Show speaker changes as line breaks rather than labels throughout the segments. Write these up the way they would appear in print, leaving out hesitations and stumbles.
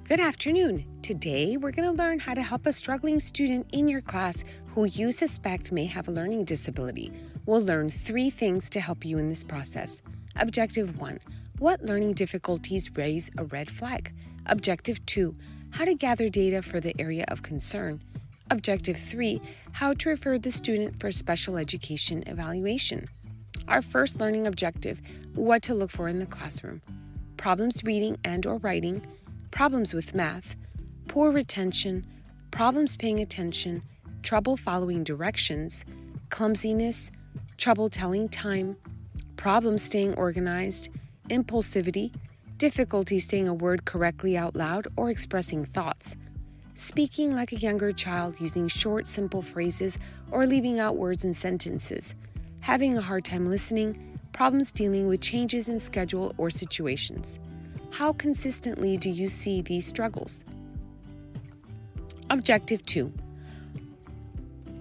Good afternoon. Today, we're going to learn how to help a struggling student in your class who you suspect may have a learning disability. We'll learn 3 things to help you in this process. Objective 1, what learning difficulties raise a red flag? Objective 2, how to gather data for the area of concern. Objective 3, how to refer the student for special education evaluation. Our first learning objective, what to look for in the classroom. Problems reading and or writing, problems with math, poor retention, problems paying attention, trouble following directions, clumsiness, trouble telling time, problems staying organized, impulsivity, difficulty saying a word correctly out loud or expressing thoughts, speaking like a younger child using short, simple phrases or leaving out words and sentences, having a hard time listening, problems dealing with changes in schedule or situations. How consistently do you see these struggles? Objective 2.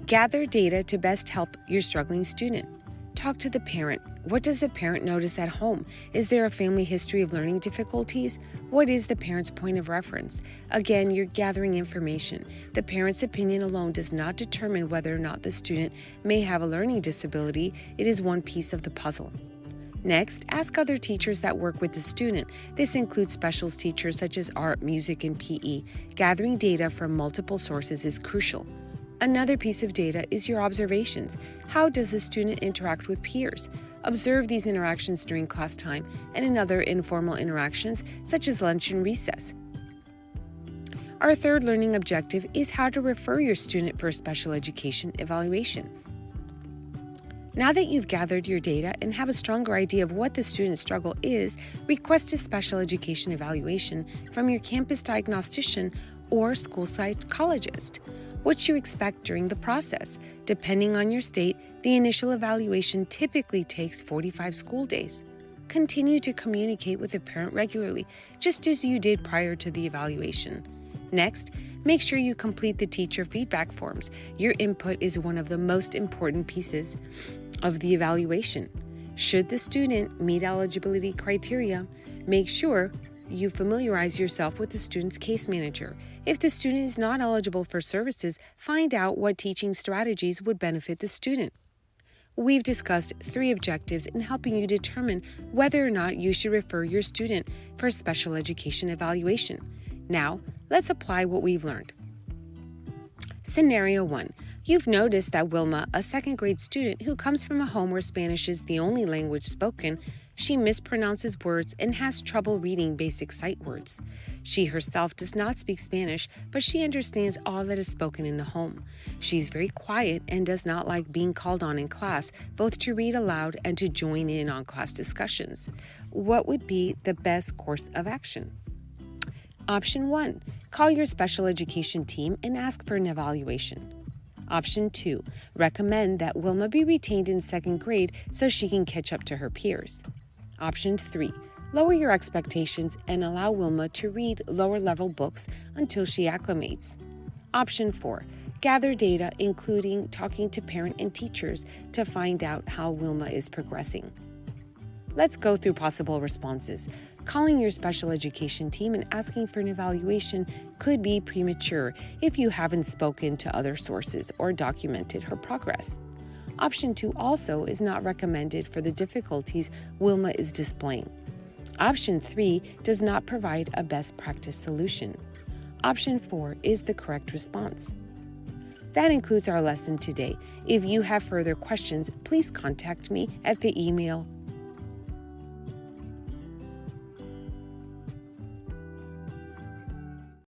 Gather data to best help your struggling student. Talk to the parent. What does the parent notice at home? Is there a family history of learning difficulties? What is the parent's point of reference? Again, you're gathering information. The parent's opinion alone does not determine whether or not the student may have a learning disability. It is one piece of the puzzle. Next, ask other teachers that work with the student. This includes specials teachers such as art, music, and PE. Gathering data from multiple sources is crucial. Another piece of data is your observations. How does the student interact with peers? Observe these interactions during class time and in other informal interactions such as lunch and recess. Our third learning objective is how to refer your student for a special education evaluation. Now that you've gathered your data and have a stronger idea of what the student's struggle is, request a special education evaluation from your campus diagnostician or school psychologist. What you expect during the process. Depending on your state, the initial evaluation typically takes 45 school days. Continue to communicate with the parent regularly, just as you did prior to the evaluation. Next, make sure you complete the teacher feedback forms. Your input is one of the most important pieces of the evaluation. Should the student meet eligibility criteria, make sure you familiarize yourself with the student's case manager. If the student is not eligible for services, find out what teaching strategies would benefit the student. We've discussed 3 objectives in helping you determine whether or not you should refer your student for a special education evaluation. Now, let's apply what we've learned. Scenario 1. You've noticed that Wilma, a 2nd grade student who comes from a home where Spanish is the only language spoken, she mispronounces words and has trouble reading basic sight words. She herself does not speak Spanish, but she understands all that is spoken in the home. She's very quiet and does not like being called on in class, both to read aloud and to join in on class discussions. What would be the best course of action? Option 1. Call your special education team and ask for an evaluation. Option 2. Recommend that Wilma be retained in 2nd grade so she can catch up to her peers. Option 3. Lower your expectations and allow Wilma to read lower-level books until she acclimates. Option 4. Gather data, including talking to parent and teachers, to find out how Wilma is progressing. Let's go through possible responses. Calling your special education team and asking for an evaluation could be premature if you haven't spoken to other sources or documented her progress. Option 2 also is not recommended for the difficulties Wilma is displaying. Option 3 does not provide a best practice solution. Option 4 is the correct response. That includes our lesson today. If you have further questions, please contact me at the email